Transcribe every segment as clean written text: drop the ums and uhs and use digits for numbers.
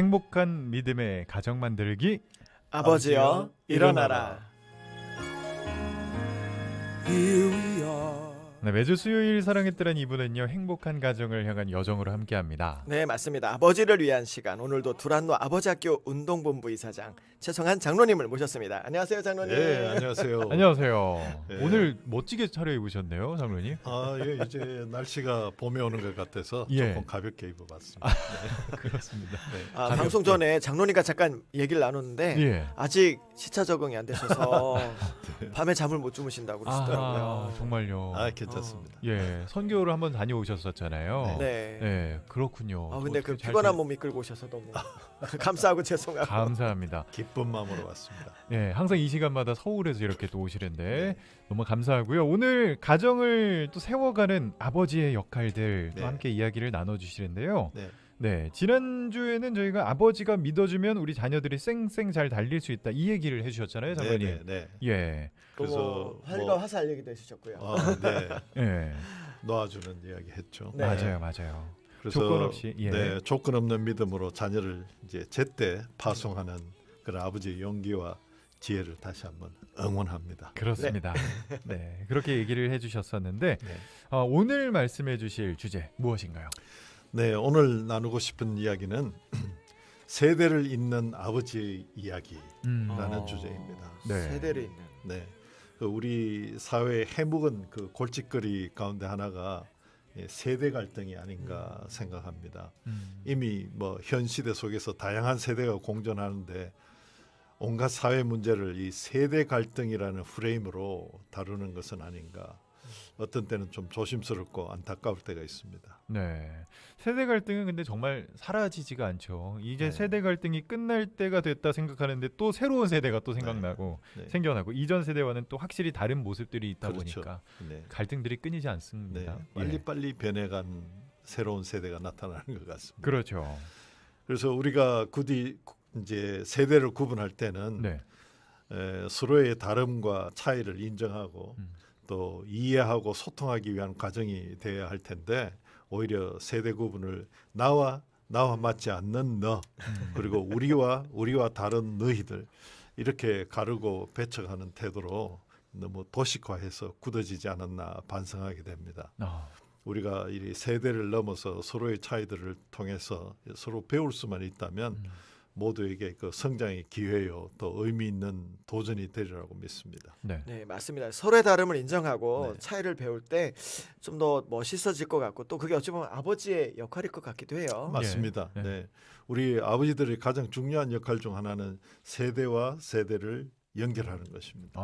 행복한 믿음의 가정 만들기. 아버지여 일어나라. 네, 매주 수요일 사랑의 뜰한 2부는요 행복한 가정을 향한 여정으로 함께합니다. 네, 맞습니다. 아버지를 위한 시간. 오늘도 두란노 아버지학교 운동본부 이사장 최성한 장로님을 모셨습니다. 안녕하세요, 장로님. 네, 안녕하세요. 안녕하세요. 네. 오늘 멋지게 차려입으셨네요, 장로님. 예, 이제 날씨가 봄에 오는 것 같아서 예. 조금 가볍게 입어봤습니다. 그렇습니다. 네. 방송 전에 장로님과 잠깐 얘기를 나눴는데 예. 아직 시차 적응이 안 되셔서 밤에 잠을 못 주무신다고 그러시더라고요. 정말요. 괜찮습니다. 예, 선교를 한번 다녀오셨었잖아요. 네. 네, 그렇군요. 근데 그 어떻게 잘 피곤한 몸 이끌고 오셔서 너무 감사하고 죄송하고. 감사합니다. 기쁜 마음으로 왔습니다. 네, 항상 이 시간마다 서울에서 이렇게 또 오시는데 너무 감사하고요. 오늘 가정을 또 세워가는 아버지의 역할들 또 네. 함께 이야기를 나눠주시는데요. 네. 네, 지난주에는 저희가 아버지가 믿어주면 우리 자녀들이 쌩쌩 잘 달릴 수 있다 이 얘기를 해주셨잖아요, 장관님. 네. 예, 그래서 활과 화살 얘기도 해주셨고요. 네. 예, 놓아주는 이야기 했죠. 네. 맞아요. 그래서 조건 없이, 예. 네, 조건 없는 믿음으로 자녀를 이제 제때 파송하는 그런 아버지의 용기와 지혜를 다시 한번 응원합니다. 그렇습니다. 네, 그렇게 얘기를 해주셨었는데 네. 오늘 말씀해주실 주제 무엇인가요? 네, 오늘 나누고 싶은 이야기는 세대를 잇는 아버지의 이야기라는 주제입니다. 네. 세대를 잇는. 네, 그 우리 사회의 해묵은 그 골칫거리 가운데 하나가 세대 갈등이 아닌가 생각합니다. 이미 뭐 현 시대 속에서 다양한 세대가 공존하는데 온갖 사회 문제를 이 세대 갈등이라는 프레임으로 다루는 것은 아닌가. 어떤 때는 좀 조심스럽고 안타까울 때가 있습니다. 네, 세대 갈등은 근데 정말 사라지지가 않죠. 이제 네. 세대 갈등이 끝날 때가 됐다 생각하는데 또 새로운 세대가 또 생각나고 네. 생겨나고 이전 세대와는 또 확실히 다른 모습들이 있다 그렇죠. 보니까 네. 갈등들이 끊이지 네. 않습니다. 예. 빨리빨리 변해간 새로운 세대가 나타나는 것 같습니다. 그렇죠. 그래서 우리가 굳이 이제 세대를 구분할 때는 네. 서로의 다름과 차이를 인정하고 또 이해하고 소통하기 위한 과정이 되어야 할 텐데 오히려 세대 구분을 나와 맞지 않는 너 그리고 우리와 다른 너희들 이렇게 가르고 배척하는 태도로 너무 도식화해서 굳어지지 않았나 반성하게 됩니다. 우리가 이 세대를 넘어서 서로의 차이들을 통해서 서로 배울 수만 있다면 모두에게 그 성장의 기회요 또 의미 있는 도전이 되리라고 믿습니다. 네. 네, 맞습니다. 서로의 다름을 인정하고 네. 차이를 배울 때 좀 더 멋있어질 것 같고 또 그게 어찌 보면 아버지의 역할일 것 같기도 해요. 맞습니다. 예. 네. 우리 아버지들의 가장 중요한 역할 중 하나는 세대와 세대를 연결하는 것입니다.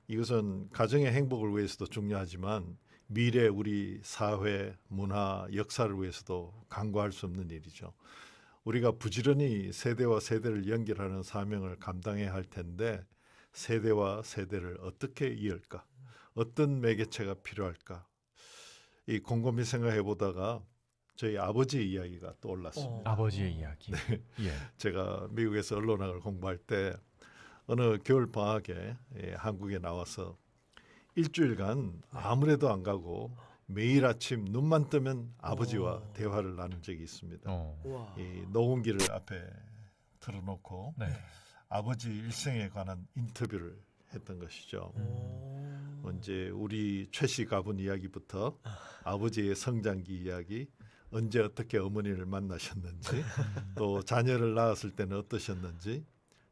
이것은 가정의 행복을 위해서도 중요하지만 미래 우리 사회, 문화, 역사를 위해서도 간과할 수 없는 일이죠. 우리가 부지런히 세대와 세대를 연결하는 사명을 감당해야 할 텐데 세대와 세대를 어떻게 이을까? 어떤 매개체가 필요할까? 이 곰곰이 생각해 보다가 저희 아버지의 이야기가 떠올랐습니다. 아버지의 이야기. 예. 제가 미국에서 언론학을 공부할 때 어느 겨울 방학에 한국에 나와서 일주일간 아무래도 안 가고 매일 아침 눈만 뜨면 아버지와 대화를 나눈 적이 있습니다. 우와. 이 녹음기를 앞에 틀어놓고 네. 아버지 일생에 관한 인터뷰를 했던 것이죠. 이제 우리 최씨 가분 이야기부터 아버지의 성장기 이야기, 언제 어떻게 어머니를 만나셨는지, 또 자녀를 낳았을 때는 어떠셨는지,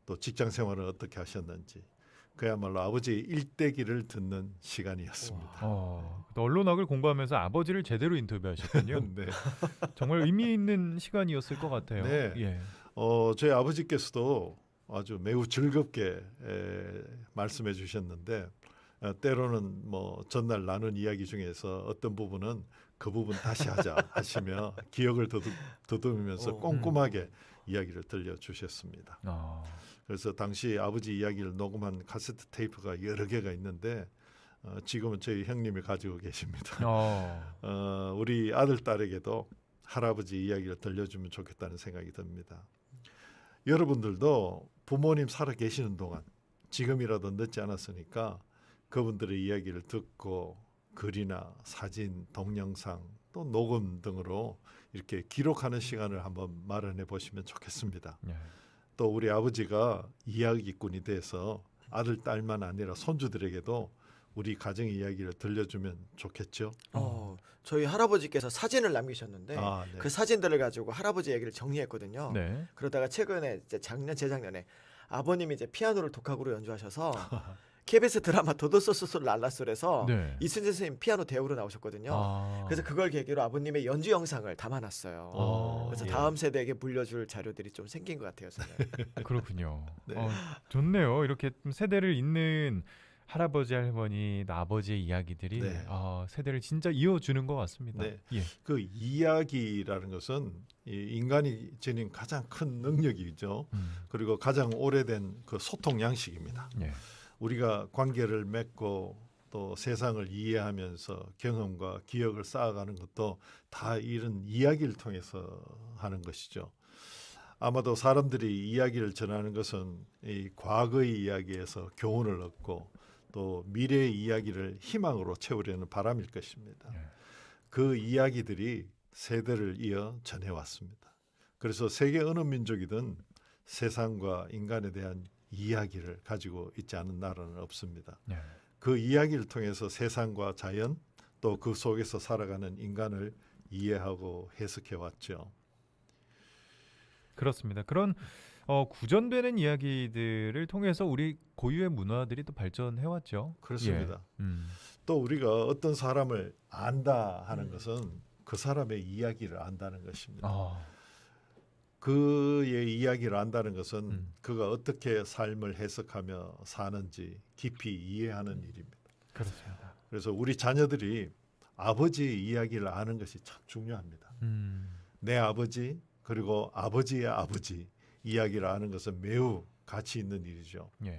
또 직장 생활을 어떻게 하셨는지, 그야말로 아버지의 일대기를 듣는 시간이었습니다. 또 언론학을 공부하면서 아버지를 제대로 인터뷰하셨군요. 네. 정말 의미 있는 시간이었을 것 같아요. 네. 예. 저희 아버지께서도 아주 매우 즐겁게 말씀해 주셨는데 때로는 뭐 전날 나눈 이야기 중에서 어떤 부분은 그 부분 다시 하자 하시며 기억을 더듬으면서 꼼꼼하게 이야기를 들려주셨습니다. 그래서 당시 아버지 이야기를 녹음한 카세트 테이프가 여러 개가 있는데 지금은 저희 형님이 가지고 계십니다. 우리 아들 딸에게도 할아버지 이야기를 들려주면 좋겠다는 생각이 듭니다. 여러분들도 부모님 살아 계시는 동안 지금이라도 늦지 않았으니까 그분들의 이야기를 듣고 글이나 사진, 동영상 또 녹음 등으로 이렇게 기록하는 시간을 한번 마련해 보시면 좋겠습니다. 예. 또 우리 아버지가 이야기꾼이 돼서 아들, 딸만 아니라 손주들에게도 우리 가정의 이야기를 들려주면 좋겠죠. 저희 할아버지께서 사진을 남기셨는데 네. 그 사진들을 가지고 할아버지 얘기를 정리했거든요. 네. 그러다가 최근에 이제 재작년에 아버님이 이제 피아노를 독학으로 연주하셔서 KBS 드라마 도도소소솔 랄라솔에서 네. 이순재 선생님 피아노 대우로 나오셨거든요. 그래서 그걸 계기로 아버님의 연주 영상을 담아놨어요. 그래서 예. 다음 세대에게 물려줄 자료들이 좀 생긴 것 같아요. 저는. 그렇군요. 네. 좋네요. 이렇게 좀 세대를 잇는 할아버지, 할머니, 또 아버지의 이야기들이 네. 세대를 진짜 이어주는 것 같습니다. 네. 예. 그 이야기라는 것은 이 인간이 지닌 가장 큰 능력이죠. 그리고 가장 오래된 그 소통 양식입니다. 예. 우리가 관계를 맺고 또 세상을 이해하면서 경험과 기억을 쌓아가는 것도 다 이런 이야기를 통해서 하는 것이죠. 아마도 사람들이 이야기를 전하는 것은 이 과거의 이야기에서 교훈을 얻고 또 미래의 이야기를 희망으로 채우려는 바람일 것입니다. 예. 그 이야기들이 세대를 이어 전해왔습니다. 그래서 세계 어느 민족이든 세상과 인간에 대한 이야기를 가지고 있지 않은 나라는 없습니다. 예. 그 이야기를 통해서 세상과 자연 또 그 속에서 살아가는 인간을 이해하고 해석해 왔죠. 그렇습니다. 그런 구전되는 이야기들을 통해서 우리 고유의 문화들이 또 발전해 왔죠. 그렇습니다. 예. 또 우리가 어떤 사람을 안다 하는 것은 그 사람의 이야기를 안다는 것입니다. 그의 이야기를 안다는 것은 그가 어떻게 삶을 해석하며 사는지 깊이 이해하는 일입니다. 그렇습니다. 그래서 우리 자녀들이 아버지의 이야기를 아는 것이 참 중요합니다. 내 아버지 그리고 아버지의 아버지 이야기를 아는 것은 매우 가치 있는 일이죠. 예.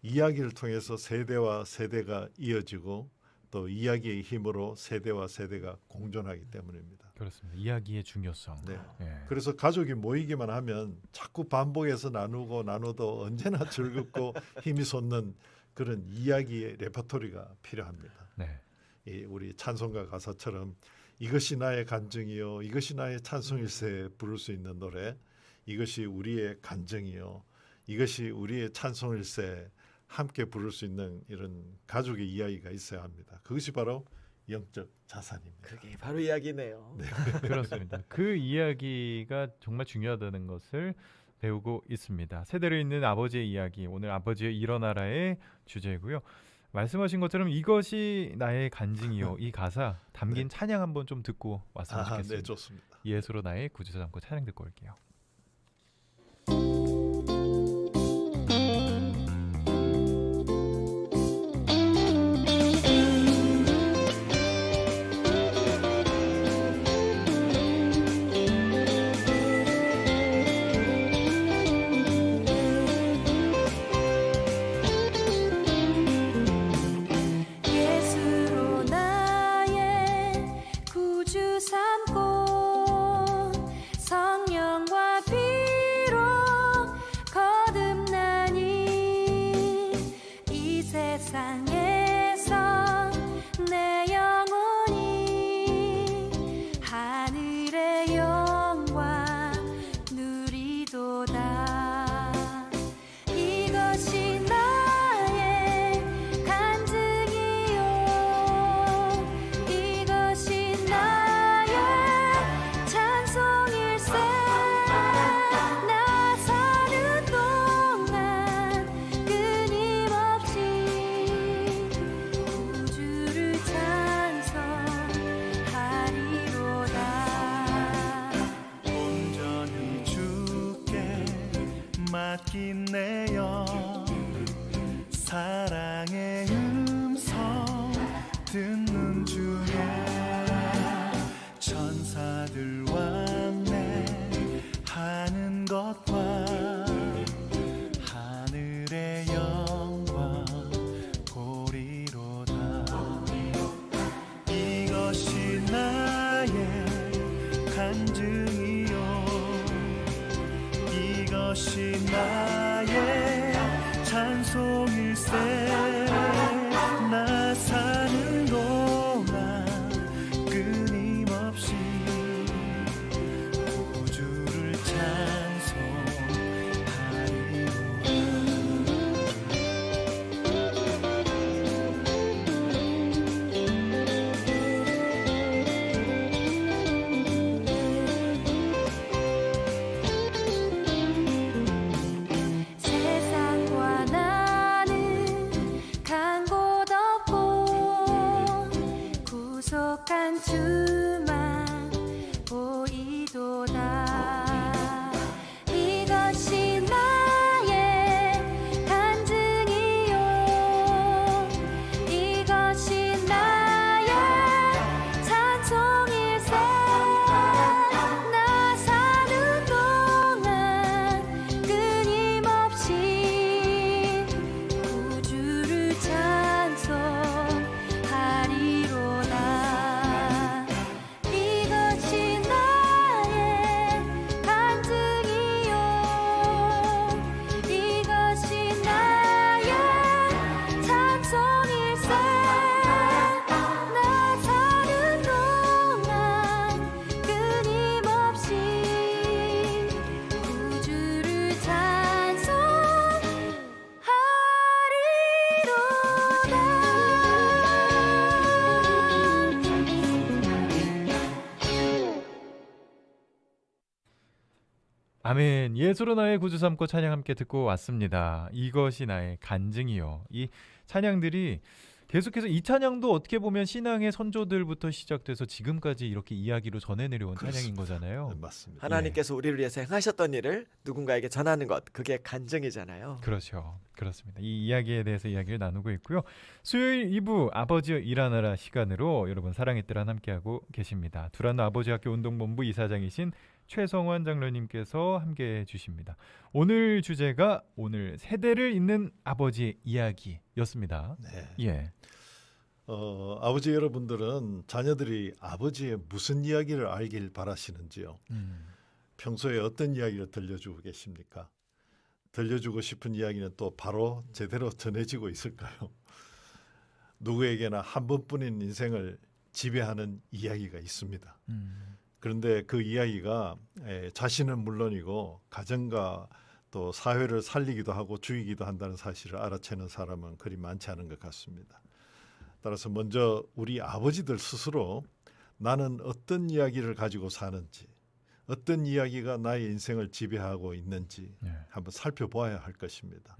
이야기를 통해서 세대와 세대가 이어지고 또 이야기의 힘으로 세대와 세대가 공존하기 때문입니다. 그렇습니다. 이야기의 중요성. 네. 예. 그래서 가족이 모이기만 하면 자꾸 반복해서 나눠도 언제나 즐겁고 힘이 솟는 그런 이야기의 레퍼토리가 필요합니다. 네. 우리 찬송가 가사처럼 이것이 나의 간증이요 이것이 나의 찬송일세 부를 수 있는 노래, 이것이 우리의 간증이요 이것이 우리의 찬송일세 함께 부를 수 있는 이런 가족의 이야기가 있어야 합니다. 그것이 바로 영적 자산입니다. 그게 바로 이야기네요. 네. 그렇습니다. 그 이야기가 정말 중요하다는 것을 배우고 있습니다. 세대를 잇는 아버지의 이야기, 오늘 아버지의 일어나라의 주제고요. 말씀하신 것처럼 이것이 나의 간증이요. 이 가사 담긴 찬양 한번 좀 듣고 왔으면 좋겠습니다. 네, 좋습니다. 예수로 나의 구주사 담고 찬양 듣고 올게요. 예수로 나의 구주 삼고 성령과 피로 거듭나니 이 세상에서 내 영혼이 하늘의 영광 누리도다. 이것이 나의 간증이요 이것이 나의 찬송일세. 나 사는 동안 끊임없이 구주를 찬송하리로다. 온전히 주께 맡긴 내 영, 사랑의 음성 듣는 중에 천사들 왕래하는 것과 하늘의 영광 보리로다. 이것이 나의 간증이요 이것이 나의 찬송일세. 나 사는 동안 끊임없이 거룩한 주만 보이도다. 이것이 나의 간증이요, 이것이 나의 찬송일세. 나 사는 동안 끊임없이 구주를 찬송하리로다. 이것이 나의 간증이요, 이것이 나의 찬송일세. 나 사는 동안 끊임없이 구주를 찬송하리로다. 아멘. 예수로 나의 구주 삼고 찬양 함께 듣고 왔습니다. 이것이 나의 간증이요. 이 찬양들이 계속해서 이 찬양도 어떻게 보면 신앙의 선조들부터 시작돼서 지금까지 이렇게 이야기로 전해 내려온 찬양인 거잖아요. 네, 맞습니다. 하나님께서 우리를 위해서 행하셨던 일을 누군가에게 전하는 것, 그게 간증이잖아요. 그렇죠. 그렇습니다. 이 이야기에 대해서 이야기를 나누고 있고요. 수요일 2부 아버지여 일하느라 시간으로 여러분 사랑의 뜰안 함께하고 계십니다. 두란노 아버지학교 운동본부 이사장이신 최성환 장로님께서 함께해 주십니다. 오늘 주제가 오늘 세대를 잇는 아버지의 이야기였습니다. 네. 예. 아버지 여러분들은 자녀들이 아버지의 무슨 이야기를 알길 바라시는지요? 평소에 어떤 이야기를 들려주고 계십니까? 들려주고 싶은 이야기는 또 바로 제대로 전해지고 있을까요? 누구에게나 한 번뿐인 인생을 지배하는 이야기가 있습니다. 그런데 그 이야기가 자신은 물론이고 가정과 또 사회를 살리기도 하고 죽이기도 한다는 사실을 알아채는 사람은 그리 많지 않은 것 같습니다. 따라서 먼저 우리 아버지들 스스로 나는 어떤 이야기를 가지고 사는지, 어떤 이야기가 나의 인생을 지배하고 있는지 예. 한번 살펴보아야 할 것입니다.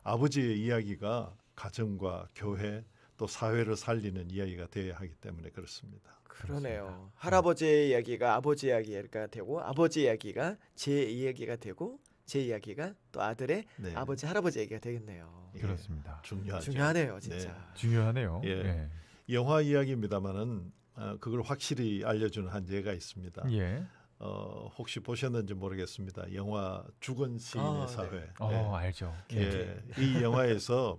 아버지의 이야기가 가정과 교회 또 사회를 살리는 이야기가 되어야 하기 때문에 그렇습니다. 그러네요. 할아버지의 이야기가 아버지 이야기가 되고, 아버지 이야기가 제 이야기가 되고, 제 이야기가 또 아들의 네. 아버지 할아버지 얘기가 되겠네요. 예, 그렇습니다. 중요하죠. 중요하네요, 진짜. 중요하네요. 예. 예. 영화 이야기입니다만은 그걸 확실히 알려주는 한 예가 있습니다. 예. 혹시 보셨는지 모르겠습니다. 영화 죽은 시인의 네. 사회. 알죠. 예. 이 영화에서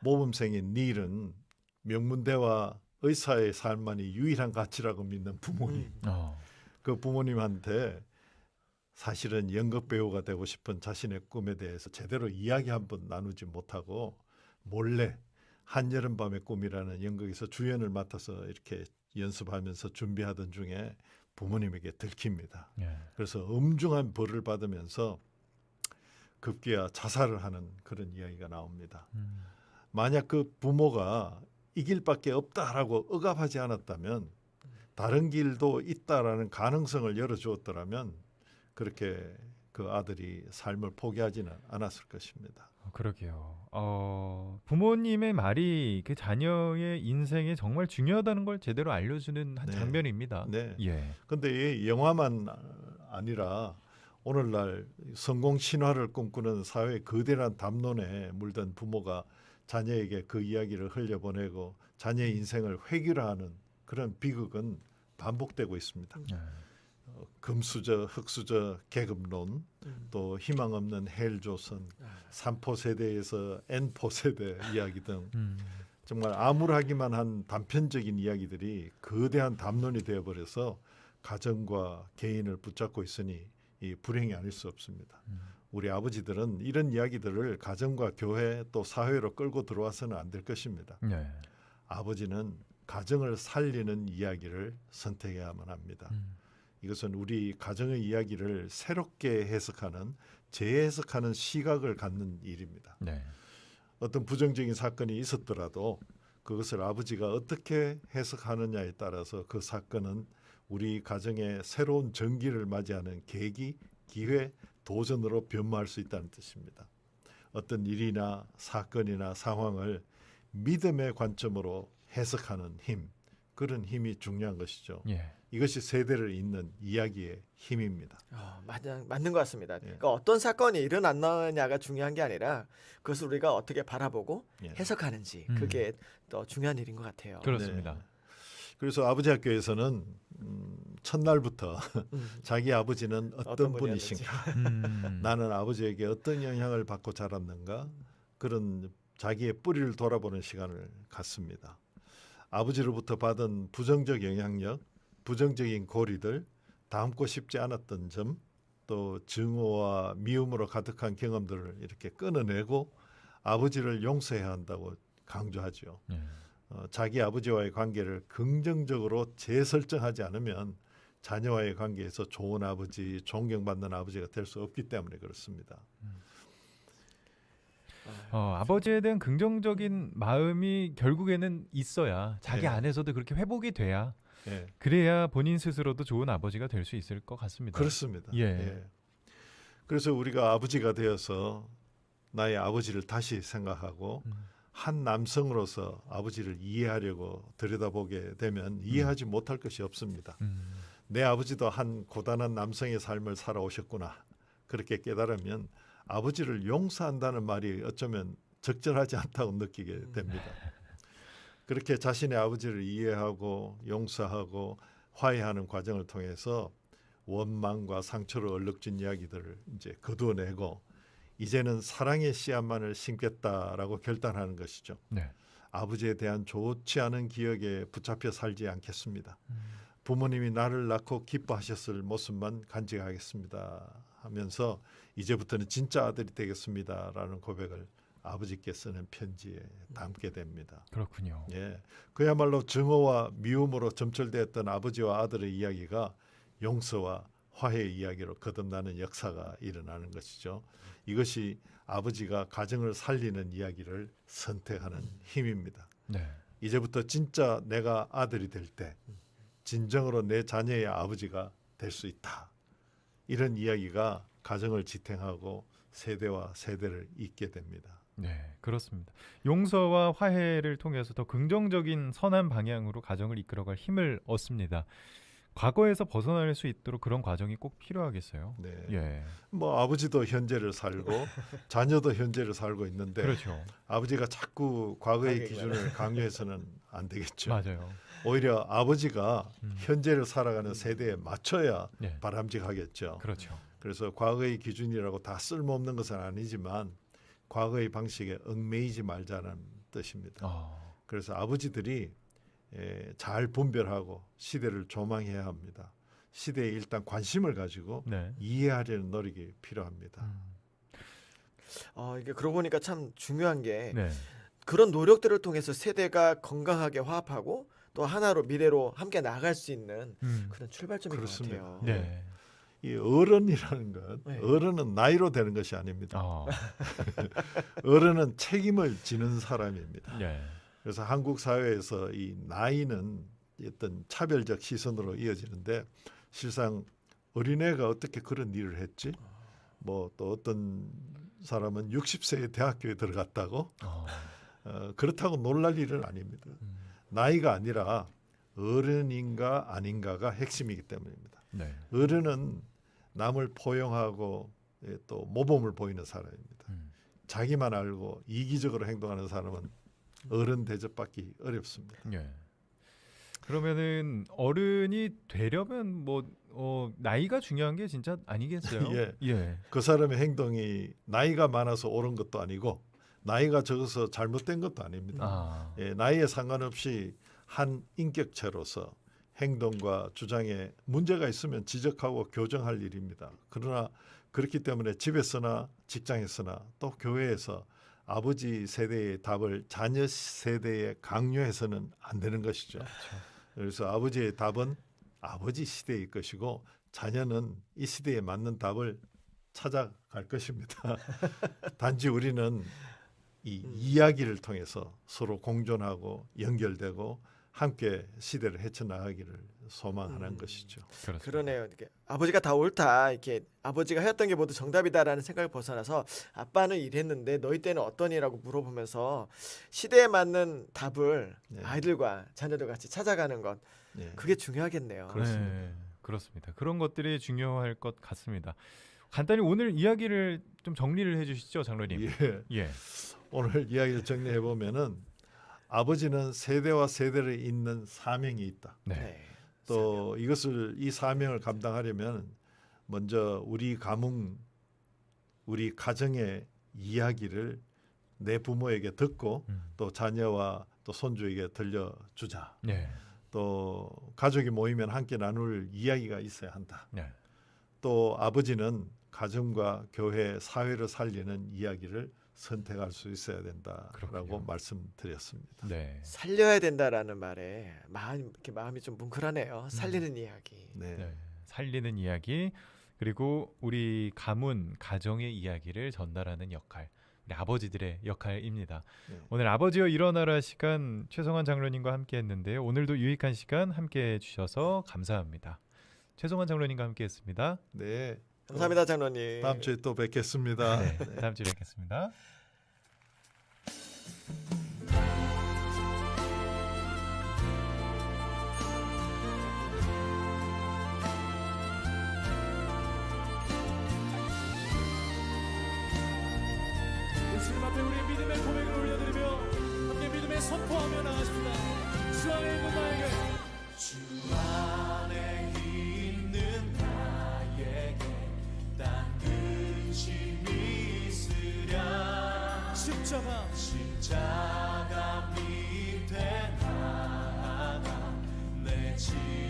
모범생인 닐은 명문대와 의사의 삶만이 유일한 가치라고 믿는 부모님. 그 부모님한테 사실은 연극 배우가 되고 싶은 자신의 꿈에 대해서 제대로 이야기 한번 나누지 못하고 몰래 한여름밤의 꿈이라는 연극에서 주연을 맡아서 이렇게 연습하면서 준비하던 중에 부모님에게 들킵니다. 예. 그래서 엄중한 벌을 받으면서 급기야 자살을 하는 그런 이야기가 나옵니다. 만약 그 부모가 이 길밖에 없다라고 억압하지 않았다면, 다른 길도 있다라는 가능성을 열어주었더라면 그렇게 그 아들이 삶을 포기하지는 않았을 것입니다. 그러게요. 부모님의 말이 그 자녀의 인생에 정말 중요하다는 걸 제대로 알려주는 한 네. 장면입니다. 네. 예. 근데 이 영화만 아니라 오늘날 성공 신화를 꿈꾸는 사회의 거대한 담론에 물든 부모가 자녀에게 그 이야기를 흘려보내고 자녀의 인생을 획일화하는 그런 비극은 반복되고 있습니다. 예. 금수저, 흑수저, 계급론, 또 희망 없는 헬조선, 3포 세대에서 N포 세대 이야기 등 정말 암울하기만 한 단편적인 이야기들이 거대한 담론이 되어버려서 가정과 개인을 붙잡고 있으니 이 불행이 아닐 수 없습니다. 우리 아버지들은 이런 이야기들을 가정과 교회 또 사회로 끌고 들어와서는 안 될 것입니다. 예. 아버지는 가정을 살리는 이야기를 선택해야만 합니다. 이것은 우리 가정의 이야기를 새롭게 해석하는, 재해석하는 시각을 갖는 일입니다. 네. 어떤 부정적인 사건이 있었더라도 그것을 아버지가 어떻게 해석하느냐에 따라서 그 사건은 우리 가정의 새로운 전기를 맞이하는 계기, 기회, 도전으로 변모할 수 있다는 뜻입니다. 어떤 일이나 사건이나 상황을 믿음의 관점으로 해석하는 힘, 그런 힘이 중요한 것이죠. 예. 이것이 세대를 잇는 이야기의 힘입니다. 맞는 것 같습니다. 예. 그러니까 어떤 사건이 일어났느냐가 중요한 게 아니라 그것을 우리가 어떻게 바라보고 예. 해석하는지 음. 그게 더 중요한 일인 것 같아요. 그렇습니다. 네. 그래서 아버지 학교에서는 첫날부터 자기 아버지는 어떤 분이었는지. 분이신가, 음. 나는 아버지에게 어떤 영향을 받고 자랐는가, 그런 자기의 뿌리를 돌아보는 시간을 갖습니다. 아버지로부터 받은 부정적 영향력, 부정적인 고리들, 담고 싶지 않았던 점, 또 증오와 미움으로 가득한 경험들을 이렇게 끊어내고 아버지를 용서해야 한다고 강조하죠. 예. 자기 아버지와의 관계를 긍정적으로 재설정하지 않으면 자녀와의 관계에서 좋은 아버지, 존경받는 아버지가 될 수 없기 때문에 그렇습니다. 아버지에 대한 긍정적인 마음이 결국에는 있어야 자기 네. 안에서도 그렇게 회복이 돼야 예, 그래야 본인 스스로도 좋은 아버지가 될 수 있을 것 같습니다. 그렇습니다. 예. 그래서 우리가 아버지가 되어서 나의 아버지를 다시 생각하고 한 남성으로서 아버지를 이해하려고 들여다보게 되면 이해하지 못할 것이 없습니다. 내 아버지도 한 고단한 남성의 삶을 살아오셨구나. 그렇게 깨달으면 아버지를 용서한다는 말이 어쩌면 적절하지 않다고 느끼게 됩니다. 그렇게 자신의 아버지를 이해하고 용서하고 화해하는 과정을 통해서 원망과 상처로 얼룩진 이야기들을 이제 거두어내고 이제는 사랑의 씨앗만을 심겠다라고 결단하는 것이죠. 네. 아버지에 대한 좋지 않은 기억에 붙잡혀 살지 않겠습니다. 부모님이 나를 낳고 기뻐하셨을 모습만 간직하겠습니다 하면서 이제부터는 진짜 아들이 되겠습니다라는 고백을 아버지께 쓰는 편지에 담게 됩니다. 그렇군요. 예, 그야말로 증오와 미움으로 점철되었던 아버지와 아들의 이야기가 용서와 화해의 이야기로 거듭나는 역사가 일어나는 것이죠. 이것이 아버지가 가정을 살리는 이야기를 선택하는 힘입니다. 네. 이제부터 진짜 내가 아들이 될 때 진정으로 내 자녀의 아버지가 될 수 있다. 이런 이야기가 가정을 지탱하고 세대와 세대를 잇게 됩니다. 네, 그렇습니다. 용서와 화해를 통해서 더 긍정적인 선한 방향으로 가정을 이끌어갈 힘을 얻습니다. 과거에서 벗어날 수 있도록 그런 과정이 꼭 필요하겠어요. 네. 예, 뭐 아버지도 현재를 살고 자녀도 현재를 살고 있는데 그렇죠. 아버지가 자꾸 과거의 과거에 기준을 강요해서는 안 되겠죠. 맞아요. 오히려 아버지가 현재를 살아가는 세대에 맞춰야 네, 바람직하겠죠. 그렇죠. 그래서 과거의 기준이라고 다 쓸모없는 것은 아니지만 과거의 방식에 얽매이지 말자는 뜻입니다. 그래서 아버지들이 잘 분별하고 시대를 조망해야 합니다. 시대에 일단 관심을 가지고 네. 이해하려는 노력이 필요합니다. 이게 그러고 보니까 참 중요한 게 네. 그런 노력들을 통해서 세대가 건강하게 화합하고 또 하나로 미래로 함께 나아갈 수 있는 그런 출발점인 그렇습니다. 것 같아요. 네. 이 어른이라는 것, 네. 어른은 나이로 되는 것이 아닙니다. 어른은 책임을 지는 사람입니다. 예. 그래서 한국 사회에서 이 나이는 어떤 차별적 시선으로 이어지는데 실상 어린애가 어떻게 그런 일을 했지? 뭐 또 어떤 사람은 60세에 대학교에 들어갔다고 그렇다고 놀랄 일은 아닙니다. 나이가 아니라 어른인가 아닌가가 핵심이기 때문입니다. 네. 어른은 남을 포용하고 또 모범을 보이는 사람입니다. 자기만 알고 이기적으로 행동하는 사람은 어른 대접받기 어렵습니다. 예. 그러면은 어른이 되려면 뭐 나이가 중요한 게 진짜 아니겠어요? 예. 예. 그 사람의 행동이 나이가 많아서 옳은 것도 아니고 나이가 적어서 잘못된 것도 아닙니다. 나이에 상관없이 한 인격체로서 행동과 주장에 문제가 있으면 지적하고 교정할 일입니다. 그러나 그렇기 때문에 집에서나 직장에서나 또 교회에서 아버지 세대의 답을 자녀 세대에 강요해서는 안 되는 것이죠. 그래서 아버지의 답은 아버지 시대의 것이고 자녀는 이 시대에 맞는 답을 찾아갈 것입니다. 단지 우리는 이 이야기를 통해서 서로 공존하고 연결되고 함께 시대를 헤쳐나가기를 소망하는 것이죠. 그렇습니다. 그러네요. 이렇게 아버지가 다 옳다. 이렇게 아버지가 해왔던 게 모두 정답이다라는 생각을 벗어나서 아빠는 이랬는데 너희 때는 어떠니라고 물어보면서 시대에 맞는 답을 네. 아이들과 자녀들 같이 찾아가는 것 네. 그게 중요하겠네요. 그렇습니다. 네, 그렇습니다. 그런 것들이 중요할 것 같습니다. 간단히 오늘 이야기를 좀 정리를 해주시죠, 장로님. 예. 예. 오늘 이야기를 정리해 보면은 아버지는 세대와 세대를 잇는 사명이 있다. 네. 네. 또 이것을 이 사명을 감당하려면 먼저 우리 가문, 우리 가정의 이야기를 내 부모에게 듣고 또 자녀와 또 손주에게 들려주자. 네. 또 가족이 모이면 함께 나눌 이야기가 있어야 한다. 네. 또 아버지는 가정과 교회, 사회를 살리는 이야기를 선택할 수 있어야 된다라고 그렇군요. 말씀드렸습니다. 네. 살려야 된다라는 말에 마음이 좀 뭉클하네요. 살리는 이야기. 네. 네. 살리는 이야기 그리고 우리 가문 가정의 이야기를 전달하는 역할 우리 아버지들의 역할입니다. 네. 오늘 아버지여 일어나라 시간 최성환 장로님과 함께했는데요. 오늘도 유익한 시간 함께해 주셔서 감사합니다. 최성환 장로님과 함께했습니다. 네. 감사합니다, 장로님. 다음 주에 또 뵙겠습니다. 네, 다음 주에 뵙겠습니다. 주님 앞에 우리의 믿음의 고백을 올려드리며 함께 믿음의 선포하며 나가십니다. 주 안에 있는 나에게 주 안에 있는 나에게 딴 근심이 있으랴 십자가 밑에 나아가 내 짐